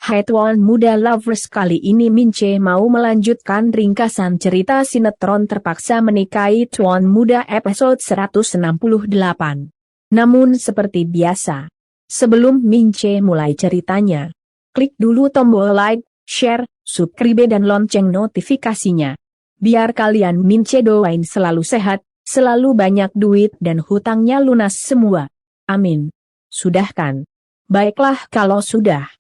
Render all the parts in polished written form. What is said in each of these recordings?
Hai Tuan Muda Lovers, kali ini Mince mau melanjutkan ringkasan cerita sinetron Terpaksa Menikahi Tuan Muda episode 168. Namun seperti biasa, sebelum Mince mulai ceritanya, klik dulu tombol like, share, subscribe dan lonceng notifikasinya. Biar kalian Mince doain selalu sehat, selalu banyak duit dan hutangnya lunas semua. Amin. Sudah kan? Baiklah kalau sudah.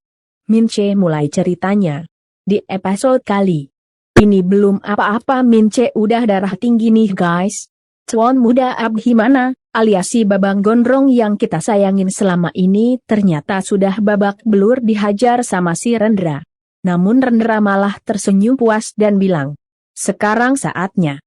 Mince mulai ceritanya. Di episode kali ini belum apa-apa Mince udah darah tinggi nih guys. Tuan Muda Abhimana, alias si Babang Gondrong yang kita sayangin selama ini ternyata sudah babak belur dihajar sama si Rendra. Namun Rendra malah tersenyum puas dan bilang, sekarang saatnya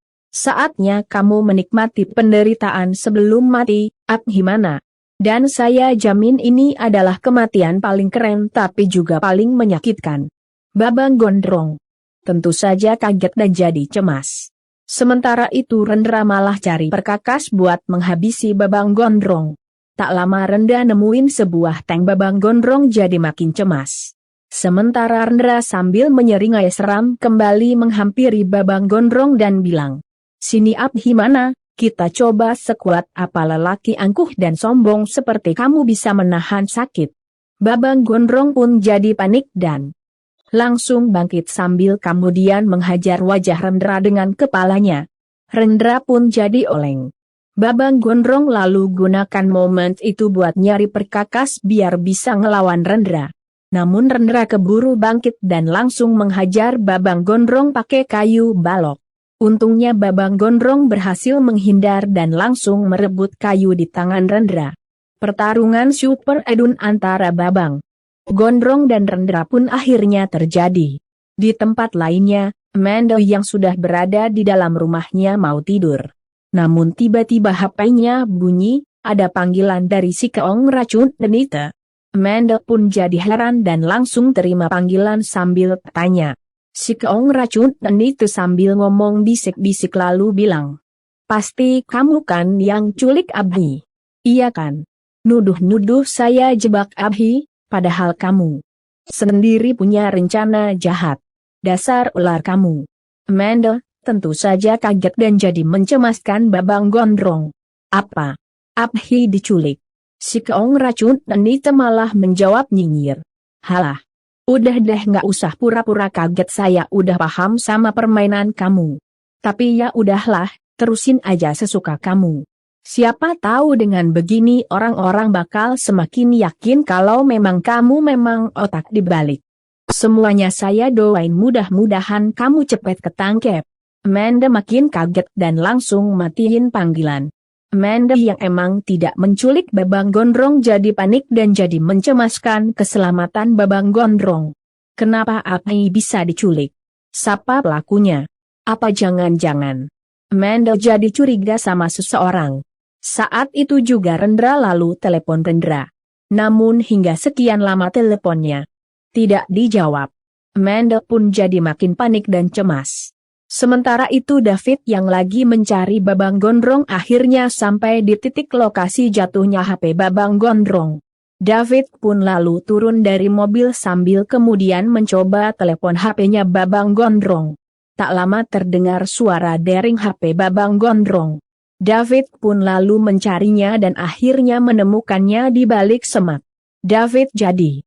kamu menikmati penderitaan sebelum mati, Abhimana. Dan saya jamin ini adalah kematian paling keren tapi juga paling menyakitkan. Babang Gondrong tentu saja kaget dan jadi cemas. Sementara itu Rendra malah cari perkakas buat menghabisi Babang Gondrong. Tak lama Rendra nemuin sebuah tank. Babang Gondrong jadi makin cemas. Sementara Rendra sambil menyeringai seram kembali menghampiri Babang Gondrong dan bilang, sini Abhimana. Kita coba sekuat apa lelaki angkuh dan sombong seperti kamu bisa menahan sakit. Babang Gondrong pun jadi panik dan langsung bangkit sambil kemudian menghajar wajah Rendra dengan kepalanya. Rendra pun jadi oleng. Babang Gondrong lalu gunakan momen itu buat nyari perkakas biar bisa ngelawan Rendra. Namun Rendra keburu bangkit dan langsung menghajar Babang Gondrong pakai kayu balok. Untungnya Babang Gondrong berhasil menghindar dan langsung merebut kayu di tangan Rendra. Pertarungan super edun antara Babang Gondrong dan Rendra pun akhirnya terjadi. Di tempat lainnya, Amanda yang sudah berada di dalam rumahnya mau tidur. Namun tiba-tiba HP-nya bunyi, ada panggilan dari si Keong Racun Denita. Amanda pun jadi heran dan langsung terima panggilan sambil tanya. Si Keong Racun itu sambil ngomong bisik-bisik lalu bilang, pasti kamu kan yang culik Abhi? Iya kan? Nuduh-nuduh saya jebak Abhi, padahal kamu sendiri punya rencana jahat. Dasar ular kamu. Amanda tentu saja kaget dan jadi mencemaskan Babang Gondrong. Apa? Abhi diculik? Si Keong Racun itu malah menjawab nyinyir. Halah. Udah deh nggak usah pura-pura kaget, saya udah paham sama permainan kamu. Tapi ya udahlah, terusin aja sesuka kamu. Siapa tahu dengan begini orang-orang bakal semakin yakin kalau memang kamu memang otak dibalik. Semuanya saya doain mudah-mudahan kamu cepet ketangkep. Amanda makin kaget dan langsung matiin panggilan. Amanda yang emang tidak menculik Babang Gondrong jadi panik dan jadi mencemaskan keselamatan Babang Gondrong. Kenapa Abhi bisa diculik? Siapa pelakunya? Apa jangan-jangan Amanda jadi curiga sama seseorang? Saat itu juga Rendra lalu telepon Rendra. Namun hingga sekian lama teleponnya tidak dijawab. Amanda pun jadi makin panik dan cemas. Sementara itu David yang lagi mencari Babang Gondrong akhirnya sampai di titik lokasi jatuhnya HP Babang Gondrong. David pun lalu turun dari mobil sambil kemudian mencoba telepon HP-nya Babang Gondrong. Tak lama terdengar suara dering HP Babang Gondrong. David pun lalu mencarinya dan akhirnya menemukannya di balik semak. David jadi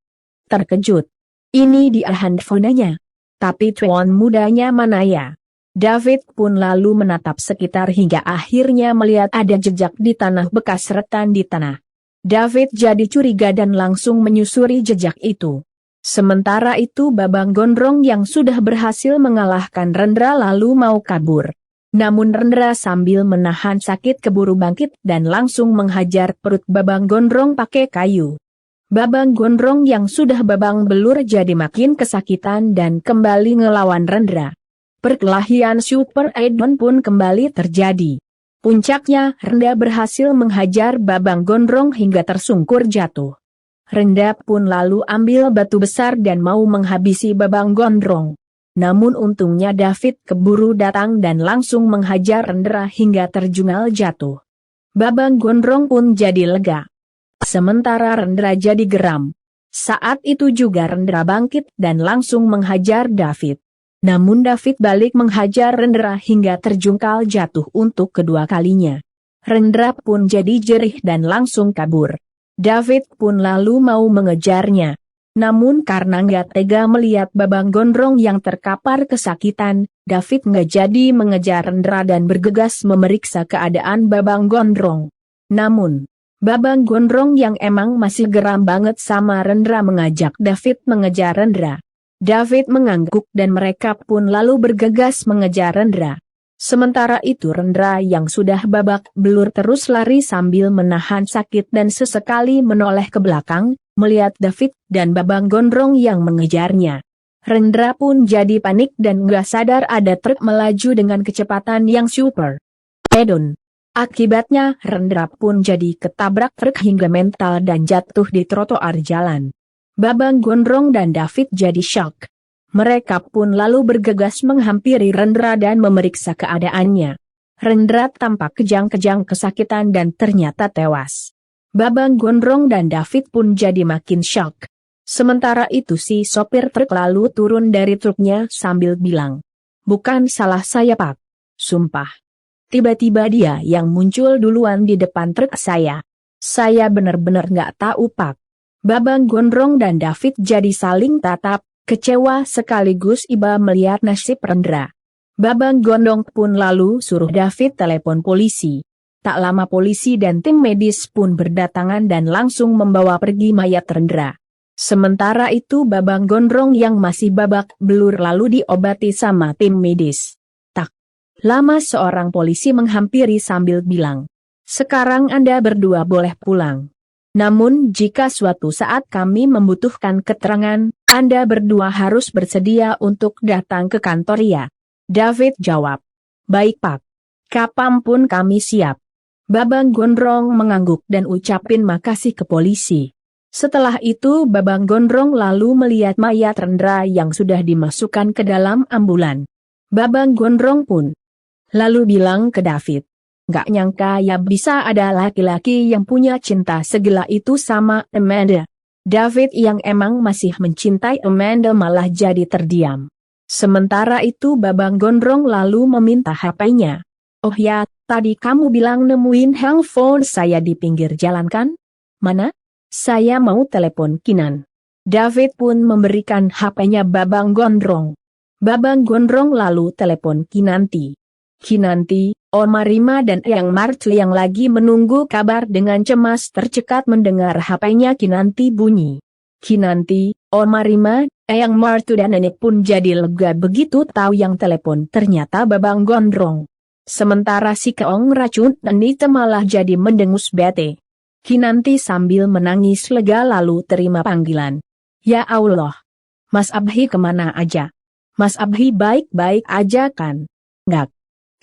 terkejut. Ini dia handphonenya. Tapi tuan mudanya mana ya? David pun lalu menatap sekitar hingga akhirnya melihat ada jejak di tanah bekas retan di tanah. David jadi curiga dan langsung menyusuri jejak itu. Sementara itu Babang Gondrong yang sudah berhasil mengalahkan Rendra lalu mau kabur. Namun Rendra sambil menahan sakit keburu bangkit dan langsung menghajar perut Babang Gondrong pakai kayu. Babang Gondrong yang sudah babang belur jadi makin kesakitan dan kembali ngelawan Rendra. Perkelahian super edon pun kembali terjadi. Puncaknya Rendra berhasil menghajar Babang Gondrong hingga tersungkur jatuh. Rendra pun lalu ambil batu besar dan mau menghabisi Babang Gondrong. Namun untungnya David keburu datang dan langsung menghajar Rendra hingga terjungkal jatuh. Babang Gondrong pun jadi lega. Sementara Rendra jadi geram. Saat itu juga Rendra bangkit dan langsung menghajar David. Namun David balik menghajar Rendra hingga terjungkal jatuh untuk kedua kalinya. Rendra pun jadi jerih dan langsung kabur. David pun lalu mau mengejarnya. Namun karena nggak tega melihat Babang Gondrong yang terkapar kesakitan, David nggak jadi mengejar Rendra dan bergegas memeriksa keadaan Babang Gondrong. Namun, Babang Gondrong yang emang masih geram banget sama Rendra mengajak David mengejar Rendra. David mengangguk dan mereka pun lalu bergegas mengejar Rendra. Sementara itu Rendra yang sudah babak belur terus lari sambil menahan sakit dan sesekali menoleh ke belakang, melihat David dan Babang Gondrong yang mengejarnya. Rendra pun jadi panik dan gak sadar ada truk melaju dengan kecepatan yang super. Pedon. Akibatnya Rendra pun jadi ketabrak truk hingga mental dan jatuh di trotoar jalan. Babang Gondrong dan David jadi shock. Mereka pun lalu bergegas menghampiri Rendra dan memeriksa keadaannya. Rendra tampak kejang-kejang kesakitan dan ternyata tewas. Babang Gondrong dan David pun jadi makin shock. Sementara itu si sopir truk lalu turun dari truknya sambil bilang, "Bukan salah saya Pak. Sumpah. Tiba-tiba dia yang muncul duluan di depan truk saya. Saya benar-benar nggak tahu Pak." Babang Gondrong dan David jadi saling tatap, kecewa sekaligus iba melihat nasib Rendra. Babang Gondrong pun lalu suruh David telepon polisi. Tak lama polisi dan tim medis pun berdatangan dan langsung membawa pergi mayat Rendra. Sementara itu Babang Gondrong yang masih babak belur lalu diobati sama tim medis. Tak lama seorang polisi menghampiri sambil bilang, "Sekarang Anda berdua boleh pulang. Namun jika suatu saat kami membutuhkan keterangan, Anda berdua harus bersedia untuk datang ke kantor ya." David jawab, "Baik Pak. Kapanpun kami siap." Babang Gondrong mengangguk dan ucapin makasih ke polisi. Setelah itu Babang Gondrong lalu melihat mayat Rendra yang sudah dimasukkan ke dalam ambulan. Babang Gondrong pun lalu bilang ke David, "Gak nyangka ya bisa ada laki-laki yang punya cinta segila itu sama Amanda." David yang emang masih mencintai Amanda malah jadi terdiam. Sementara itu Babang Gondrong lalu meminta HP-nya. "Oh ya, tadi kamu bilang nemuin handphone saya di pinggir jalan kan? Mana? Saya mau telepon Kinan." David pun memberikan HP-nya Babang Gondrong. Babang Gondrong lalu telepon Kinanti. Kinanti, Oma Rima dan Eyang Martu yang lagi menunggu kabar dengan cemas tercekat mendengar HP-nya Kinanti bunyi. Kinanti, Oma Rima, Eyang Martu dan Nenek pun jadi lega begitu tahu yang telepon ternyata Babang Gondrong. Sementara si Keong Racun Nita malah jadi mendengus bete. Kinanti sambil menangis lega lalu terima panggilan. "Ya Allah. Mas Abhi kemana aja? Mas Abhi baik-baik aja kan? Nggak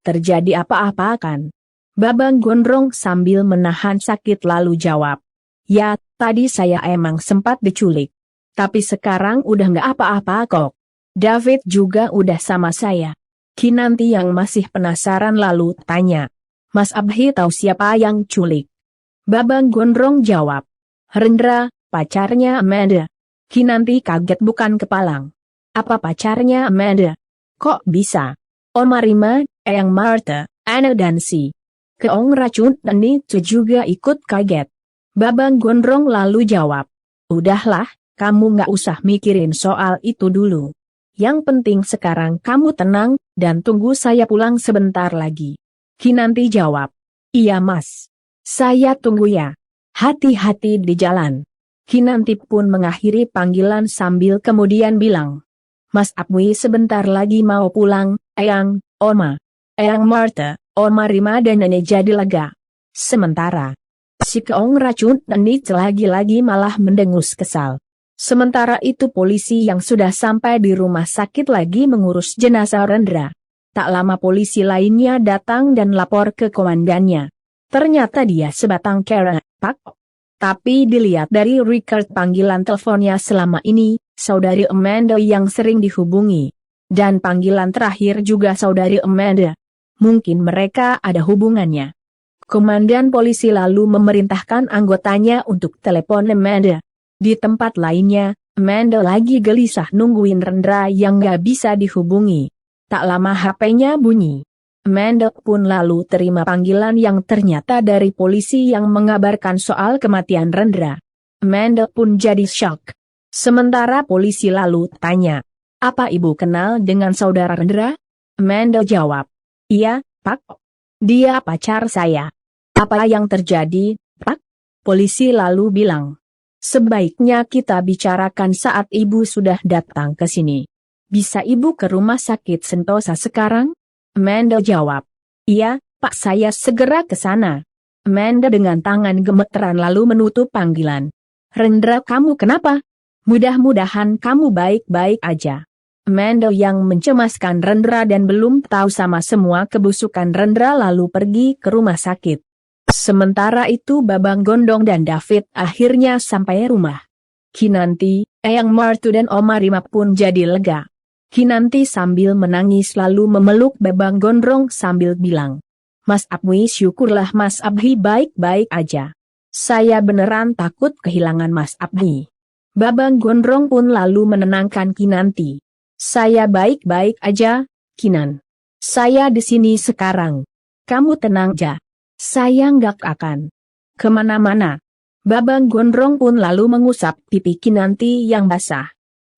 terjadi apa-apa kan?" Babang Gondrong sambil menahan sakit lalu jawab, "Ya, tadi saya emang sempat diculik. Tapi sekarang udah nggak apa-apa kok. David juga udah sama saya." Kinanti yang masih penasaran lalu tanya, "Mas Abhi tahu siapa yang culik?" Babang Gondrong jawab, "Rendra, pacarnya Amanda." Kinanti kaget bukan kepalang. "Apa pacarnya Amanda? Kok bisa?" Oma Rima, Eyang Marta, Anna dan si Keong Racun itu juga ikut kaget. Babang Gondrong lalu jawab, "Udahlah, kamu nggak usah mikirin soal itu dulu. Yang penting sekarang kamu tenang, dan tunggu saya pulang sebentar lagi." Kinanti jawab, "Iya Mas. Saya tunggu ya. Hati-hati di jalan." Kinanti pun mengakhiri panggilan sambil kemudian bilang, "Mas Abwi sebentar lagi mau pulang, Eyang, Oma, Eyang Marta, Oma Rima dan Nenek jadi lega." Sementara si Keong Racun lagi-lagi malah mendengus kesal. Sementara itu polisi yang sudah sampai di rumah sakit lagi mengurus jenazah Rendra. Tak lama polisi lainnya datang dan lapor ke komandannya. Ternyata dia sebatang kera, Pak. Tapi dilihat dari record panggilan teleponnya selama ini, saudari Amanda yang sering dihubungi. Dan panggilan terakhir juga saudari Amanda. Mungkin mereka ada hubungannya. Komandan polisi lalu memerintahkan anggotanya untuk telepon Amanda. Di tempat lainnya, Amanda lagi gelisah nungguin Rendra yang gak bisa dihubungi. Tak lama HP-nya bunyi. Amanda pun lalu terima panggilan yang ternyata dari polisi yang mengabarkan soal kematian Rendra. Amanda pun jadi shock. Sementara polisi lalu tanya, "Apa ibu kenal dengan saudara Rendra?" Amanda jawab, "Iya, Pak. Dia pacar saya." "Apa yang terjadi, Pak?" Polisi lalu bilang, "Sebaiknya kita bicarakan saat ibu sudah datang ke sini. Bisa ibu ke rumah sakit Sentosa sekarang?" Amanda jawab, "Iya, Pak, saya segera ke sana." Amanda dengan tangan gemeteran lalu menutup panggilan. "Rendra, kamu kenapa? Mudah-mudahan kamu baik-baik aja." Amanda yang mencemaskan Rendra dan belum tahu sama semua kebusukan Rendra lalu pergi ke rumah sakit. Sementara itu Babang Gondong dan David akhirnya sampai rumah. Kinanti, Eyang Martu dan Oma Rima pun jadi lega. Kinanti sambil menangis lalu memeluk Babang Gondrong sambil bilang, "Mas Abwi, syukurlah Mas Abwi baik-baik aja. Saya beneran takut kehilangan Mas Abwi." Babang Gondrong pun lalu menenangkan Kinanti. "Saya baik-baik aja, Kinan. Saya di sini sekarang. Kamu tenang aja. Saya nggak akan kemana-mana." Babang Gondrong pun lalu mengusap pipi Kinanti yang basah.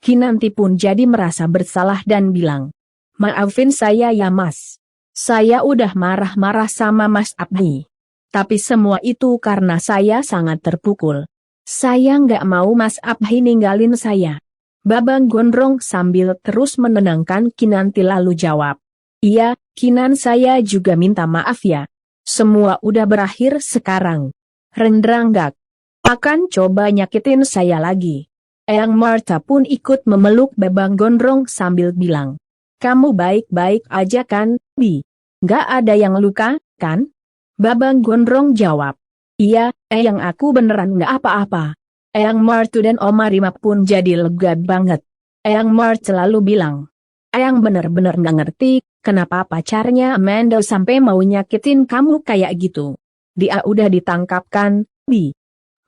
Kinanti pun jadi merasa bersalah dan bilang, "Maafin saya ya Mas. Saya udah marah-marah sama Mas Abdi. Tapi semua itu karena saya sangat terpukul. Saya nggak mau Mas Abdi ninggalin saya." Babang Gondrong sambil terus menenangkan Kinanti lalu jawab, "Iya, Kinan, saya juga minta maaf ya. Semua udah berakhir sekarang. Rendra nggak akan coba nyakitin saya lagi." Eyang Marta pun ikut memeluk Babang Gondrong sambil bilang, "Kamu baik-baik aja kan, Bi? Nggak ada yang luka, kan?" Babang Gondrong jawab, "Iya, Eyang, aku beneran nggak apa-apa." Eyang Martu dan Oma Rima pun jadi lega banget. Eyang Marta lalu bilang, "Eyang bener-bener nggak ngerti, kenapa pacarnya Amanda sampai mau nyakitin kamu kayak gitu. Dia udah ditangkap kan, Bi?"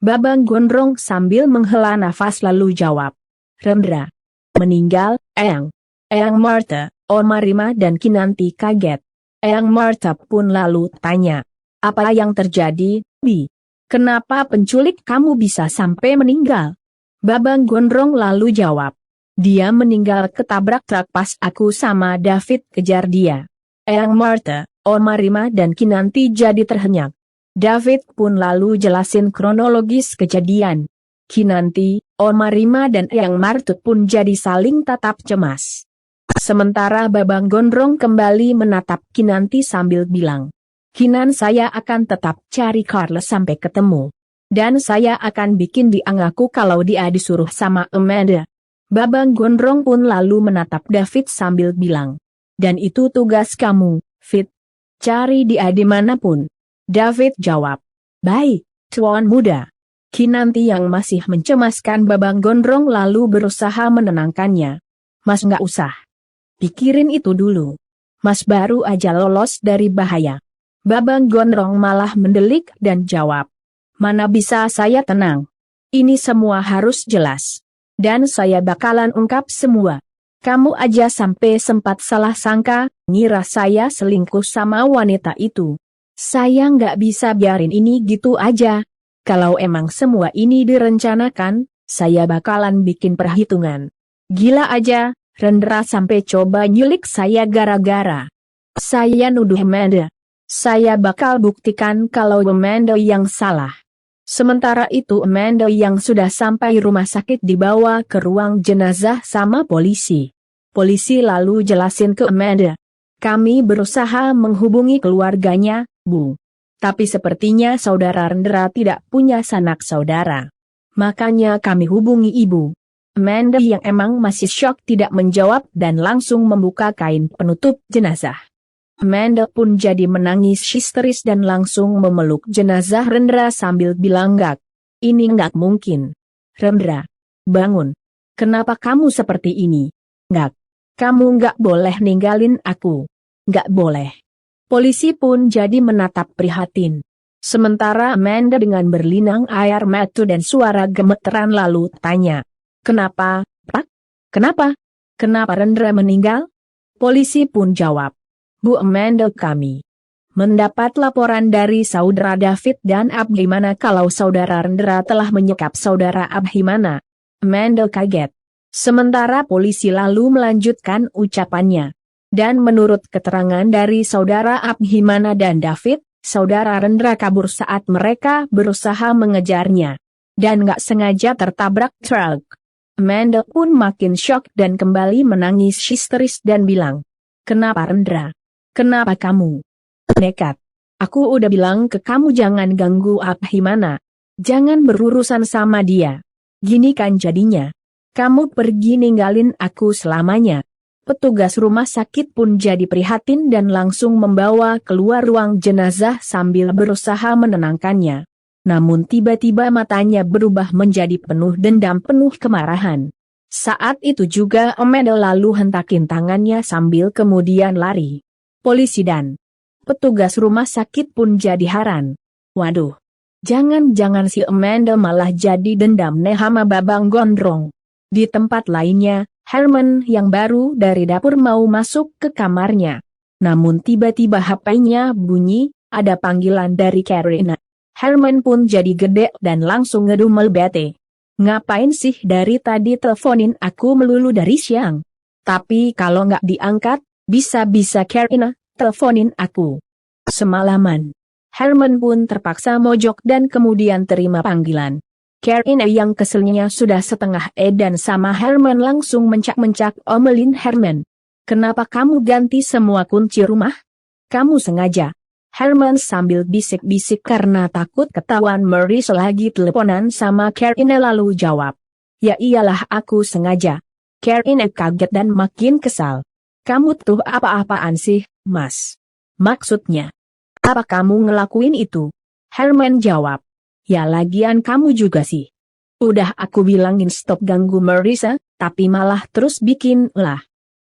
Babang Gondrong sambil menghela nafas lalu jawab, "Rendra meninggal, Eyang." Eyang Marta, Oma Rima dan Kinanti kaget. Eyang Marta pun lalu tanya, "Apa yang terjadi, Bi? Kenapa penculik kamu bisa sampai meninggal?" Babang Gondrong lalu jawab, "Dia meninggal ketabrak truk pas aku sama David kejar dia." Eyang Marta, Oma Rima dan Kinanti jadi terhenyak. David pun lalu jelasin kronologis kejadian. Kinanti, Oma Rima dan Eyang Martut pun jadi saling tatap cemas. Sementara Babang Gondrong kembali menatap Kinanti sambil bilang, "Kinan, saya akan tetap cari Carlos sampai ketemu. Dan saya akan bikin dia ngaku kalau dia disuruh sama Amanda." Babang Gondrong pun lalu menatap David sambil bilang, "Dan itu tugas kamu, Fit. Cari dia dimanapun." David jawab, "Baik, Tuan Muda." Kinanti yang masih mencemaskan Babang Gondrong lalu berusaha menenangkannya. "Mas nggak usah pikirin itu dulu. Mas baru aja lolos dari bahaya." Babang Gondrong malah mendelik dan jawab, "Mana bisa saya tenang? Ini semua harus jelas. Dan saya bakalan ungkap semua. Kamu aja sampai sempat salah sangka, ngira saya selingkuh sama wanita itu. Saya nggak bisa biarin ini gitu aja. Kalau emang semua ini direncanakan, saya bakalan bikin perhitungan. Gila aja, Rendra sampai coba nyulik saya gara-gara saya nuduh Amanda. Saya bakal buktikan kalau Amanda yang salah." Sementara itu Amanda yang sudah sampai rumah sakit dibawa ke ruang jenazah sama polisi. Polisi lalu jelasin ke Amanda, "Kami berusaha menghubungi keluarganya, Bu. Tapi sepertinya saudara Rendra tidak punya sanak saudara. Makanya kami hubungi Ibu." Amanda yang emang masih syok tidak menjawab dan langsung membuka kain penutup jenazah. Amanda pun jadi menangis histeris dan langsung memeluk jenazah Rendra sambil bilang, Ini nggak mungkin. Rendra, bangun. Kenapa kamu seperti ini? Nggak. Kamu nggak boleh ninggalin aku. Nggak boleh." Polisi pun jadi menatap prihatin. Sementara Amanda dengan berlinang air mata dan suara gemeteran lalu tanya, "Kenapa, Pak? Kenapa? Kenapa Rendra meninggal?" Polisi pun jawab, "Bu Amanda, kami mendapat laporan dari saudara David dan Abhimana kalau saudara Rendra telah menyekap saudara Abhimana." Amanda kaget. Sementara polisi lalu melanjutkan ucapannya. Dan menurut keterangan dari saudara Abhimana dan David, saudara Rendra kabur saat mereka berusaha mengejarnya. Dan gak sengaja tertabrak truk. Amanda pun makin syok dan kembali menangis histeris dan bilang, "Kenapa Rendra? Kenapa kamu nekat? Aku udah bilang ke kamu jangan ganggu Abhimana. Jangan berurusan sama dia. Gini kan jadinya. Kamu pergi ninggalin aku selamanya." Petugas rumah sakit pun jadi prihatin dan langsung membawa keluar ruang jenazah sambil berusaha menenangkannya. Namun tiba-tiba matanya berubah menjadi penuh dendam, penuh kemarahan. Saat itu juga Amanda lalu hentakin tangannya sambil kemudian lari. Polisi dan petugas rumah sakit pun jadi heran. Waduh, jangan-jangan si Amanda malah jadi dendam nih sama Babang Gondrong. Di tempat lainnya, Herman yang baru dari dapur mau masuk ke kamarnya. Namun tiba-tiba HP-nya bunyi, ada panggilan dari Karina. Herman pun jadi gede dan langsung ngedumel bete. "Ngapain sih dari tadi teleponin aku melulu dari siang? Tapi kalau nggak diangkat, bisa-bisa Karina teleponin aku semalaman." Herman pun terpaksa mojok dan kemudian terima panggilan. Karina yang keselnya sudah setengah dan sama Herman langsung mencak-mencak omelin Herman. "Kenapa kamu ganti semua kunci rumah? Kamu sengaja?" Herman sambil bisik-bisik karena takut ketahuan Maurice lagi teleponan sama Karina lalu jawab, "Ya iyalah aku sengaja." Karina kaget dan makin kesal. "Kamu tuh apa-apaan sih, Mas? Maksudnya, apa kamu ngelakuin itu?" Herman jawab, "Ya lagian kamu juga sih. Udah aku bilangin stop ganggu Marisa, tapi malah terus bikin ulah.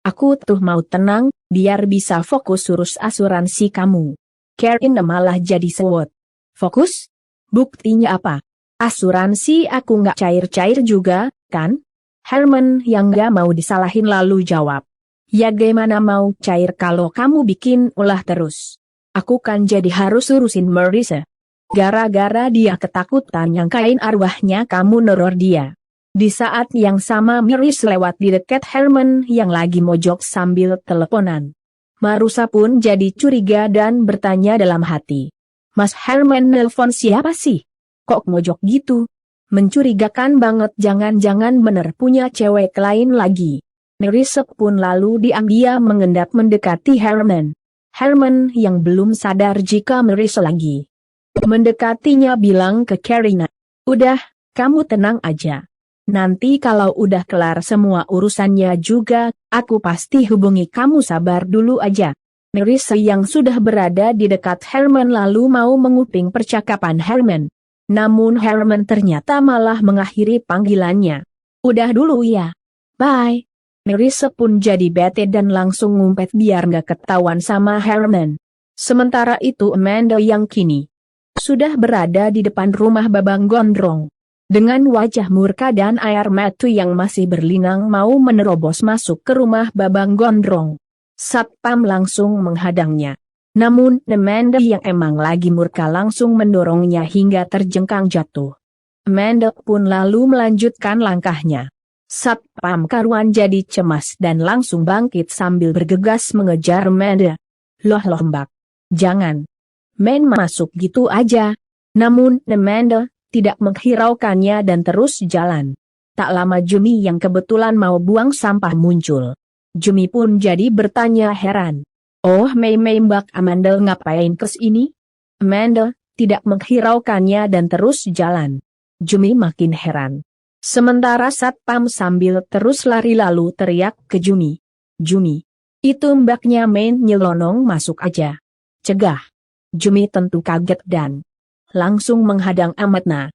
Aku tuh mau tenang, biar bisa fokus urus asuransi kamu." Karina malah jadi sewot. "Fokus? Buktinya apa? Asuransi aku nggak cair-cair juga, kan?" Herman yang nggak mau disalahin lalu jawab, "Ya gimana mau cair kalau kamu bikin ulah terus? Aku kan jadi harus urusin Marisa. Gara-gara dia ketakutan nyangkain arwahnya kamu neror dia." Di saat yang sama Maurice lewat di dekat Herman yang lagi mojok sambil teleponan. Marusa pun jadi curiga dan bertanya dalam hati, "Mas Herman nelpon siapa sih? Kok mojok gitu? Mencurigakan banget, jangan-jangan bener punya cewek lain lagi." Maurice pun lalu dia mengendap mendekati Herman. Herman yang belum sadar jika Maurice lagi mendekatinya bilang ke Karina, "Udah, kamu tenang aja. Nanti kalau udah kelar semua urusannya juga, aku pasti hubungi kamu, sabar dulu aja." Maurice yang sudah berada di dekat Herman lalu mau menguping percakapan Herman. Namun Herman ternyata malah mengakhiri panggilannya. "Udah dulu ya. Bye." Maurice pun jadi bete dan langsung ngumpet biar nggak ketahuan sama Herman. Sementara itu Amanda yang kini sudah berada di depan rumah Babang Gondrong. Dengan wajah murka dan air mata yang masih berlinang mau menerobos masuk ke rumah Babang Gondrong. Satpam langsung menghadangnya. Namun Amanda yang emang lagi murka langsung mendorongnya hingga terjengkang jatuh. Amanda pun lalu melanjutkan langkahnya. Satpam karuan jadi cemas dan langsung bangkit sambil bergegas mengejar Amanda. Loh Mbak, jangan main masuk gitu aja." Namun Amanda tidak menghiraukannya dan terus jalan. Tak lama Jumi yang kebetulan mau buang sampah muncul. Jumi pun jadi bertanya heran, "Oh Mei Mbak Amanda ngapain kesini?" Amanda tidak menghiraukannya dan terus jalan. Jumi makin heran. Sementara Satpam sambil terus lari lalu teriak ke Jumi, "Jumi, itu mbaknya main nyelonong masuk aja. Cegah." Jumi tentu kaget dan langsung menghadang Amatna.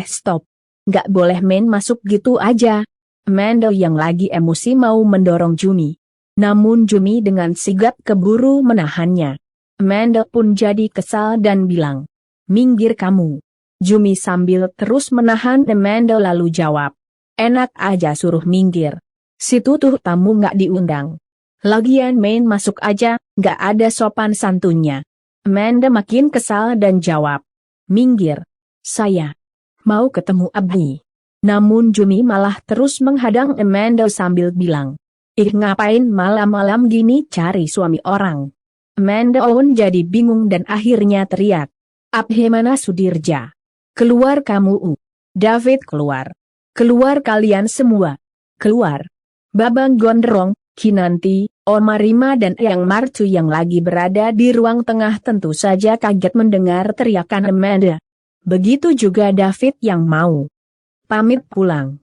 Stop. Nggak boleh main masuk gitu aja." Amanda yang lagi emosi mau mendorong Jumi. Namun Jumi dengan sigap keburu menahannya. Amanda pun jadi kesal dan bilang, Minggir kamu. Jumi sambil terus menahan Amanda lalu jawab. Enak aja suruh minggir. Situ tuh tamu nggak diundang. Lagian main masuk aja, nggak ada sopan santunnya. Amanda makin kesal dan jawab. Minggir. Saya mau ketemu Abdi. Namun Jumi malah terus menghadang Amanda sambil bilang. Ngapain malam-malam gini cari suami orang? Amanda Owen jadi bingung dan akhirnya teriak. Abdi mana Sudirja? Keluar kamu. David keluar. Keluar kalian semua. Keluar. Babang Gondrong, Kinanti, Oma Rima dan Eyang Martu yang lagi berada di ruang tengah tentu saja kaget mendengar teriakan Amanda. Begitu juga David yang mau pamit pulang.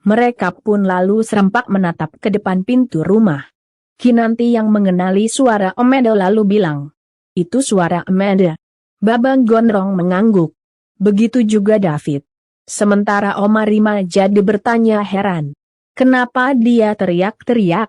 Mereka pun lalu serempak menatap ke depan pintu rumah. Kinanti yang mengenali suara Amanda lalu bilang. Itu suara Amanda. Babang Gondrong mengangguk. Begitu juga David. Sementara Oma Rima jadi bertanya heran. Kenapa dia teriak-teriak?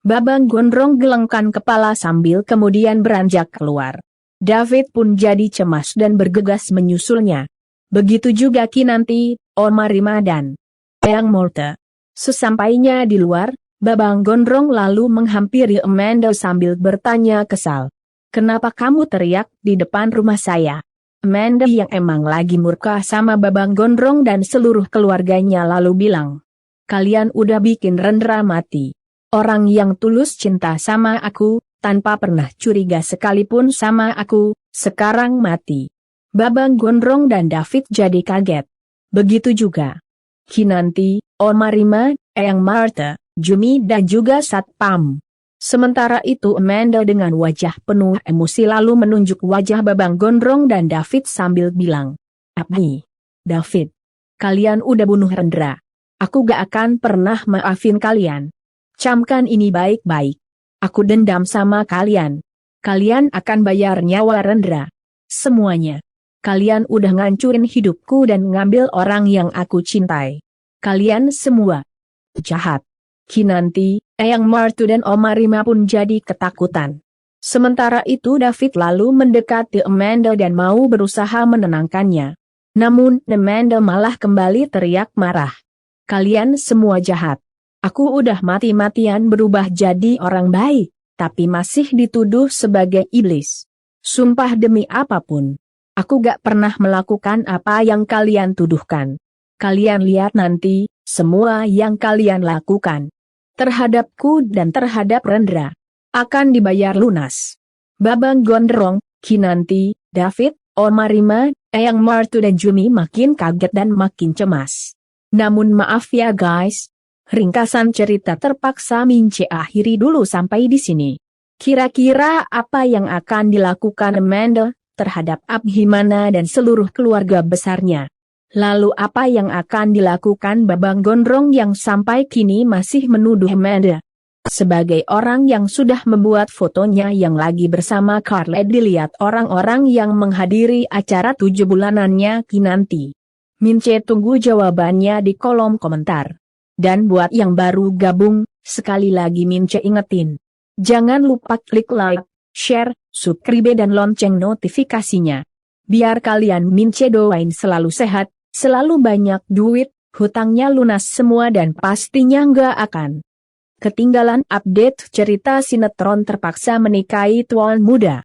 Babang Gondrong gelengkan kepala sambil kemudian beranjak keluar. David pun jadi cemas dan bergegas menyusulnya. Begitu juga Kinanti, Oma Rima dan Eyang Martu. Sesampainya di luar, Babang Gondrong lalu menghampiri Amanda sambil bertanya kesal. Kenapa kamu teriak di depan rumah saya? Amanda yang emang lagi murka sama Babang Gondrong dan seluruh keluarganya lalu bilang. Kalian udah bikin Rendra mati. Orang yang tulus cinta sama aku, tanpa pernah curiga sekalipun sama aku, sekarang mati. Babang Gondrong dan David jadi kaget. Begitu juga Kinanti, Oma Rima, Eyang Martu, Jumi dan juga Satpam. Sementara itu Amanda dengan wajah penuh emosi lalu menunjuk wajah Babang Gondrong dan David sambil bilang. Abdi, David, kalian udah bunuh Rendra. Aku gak akan pernah maafin kalian. Camkan ini baik-baik. Aku dendam sama kalian. Kalian akan bayar nyawa Rendra. Semuanya. Kalian udah ngancurin hidupku dan ngambil orang yang aku cintai. Kalian semua jahat. Kinanti, Eyang Martu dan Oma Rima pun jadi ketakutan. Sementara itu David lalu mendekati Amanda dan mau berusaha menenangkannya. Namun Amanda malah kembali teriak marah. Kalian semua jahat. Aku udah mati-matian berubah jadi orang baik, tapi masih dituduh sebagai iblis. Sumpah demi apapun. Aku gak pernah melakukan apa yang kalian tuduhkan. Kalian lihat nanti, semua yang kalian lakukan terhadapku dan terhadap Rendra akan dibayar lunas. Babang Gondrong, Kinanti, David, Oma Rima, Eyang Martu dan Jumi makin kaget dan makin cemas. Namun maaf ya guys, ringkasan cerita terpaksa Mince akhiri dulu sampai di sini. Kira-kira apa yang akan dilakukan Amanda terhadap Abhimana dan seluruh keluarga besarnya? Lalu apa yang akan dilakukan Babang Gondrong yang sampai kini masih menuduh Amanda sebagai orang yang sudah membuat fotonya yang lagi bersama Carla dilihat orang-orang yang menghadiri acara 7 bulanannya Kinanti? Mince tunggu jawabannya di kolom komentar. Dan buat yang baru gabung, sekali lagi Mince ingetin. Jangan lupa klik like, share, subscribe dan lonceng notifikasinya. Biar kalian Mince doain selalu sehat, selalu banyak duit, hutangnya lunas semua dan pastinya nggak akan ketinggalan update cerita sinetron terpaksa menikahi tuan muda.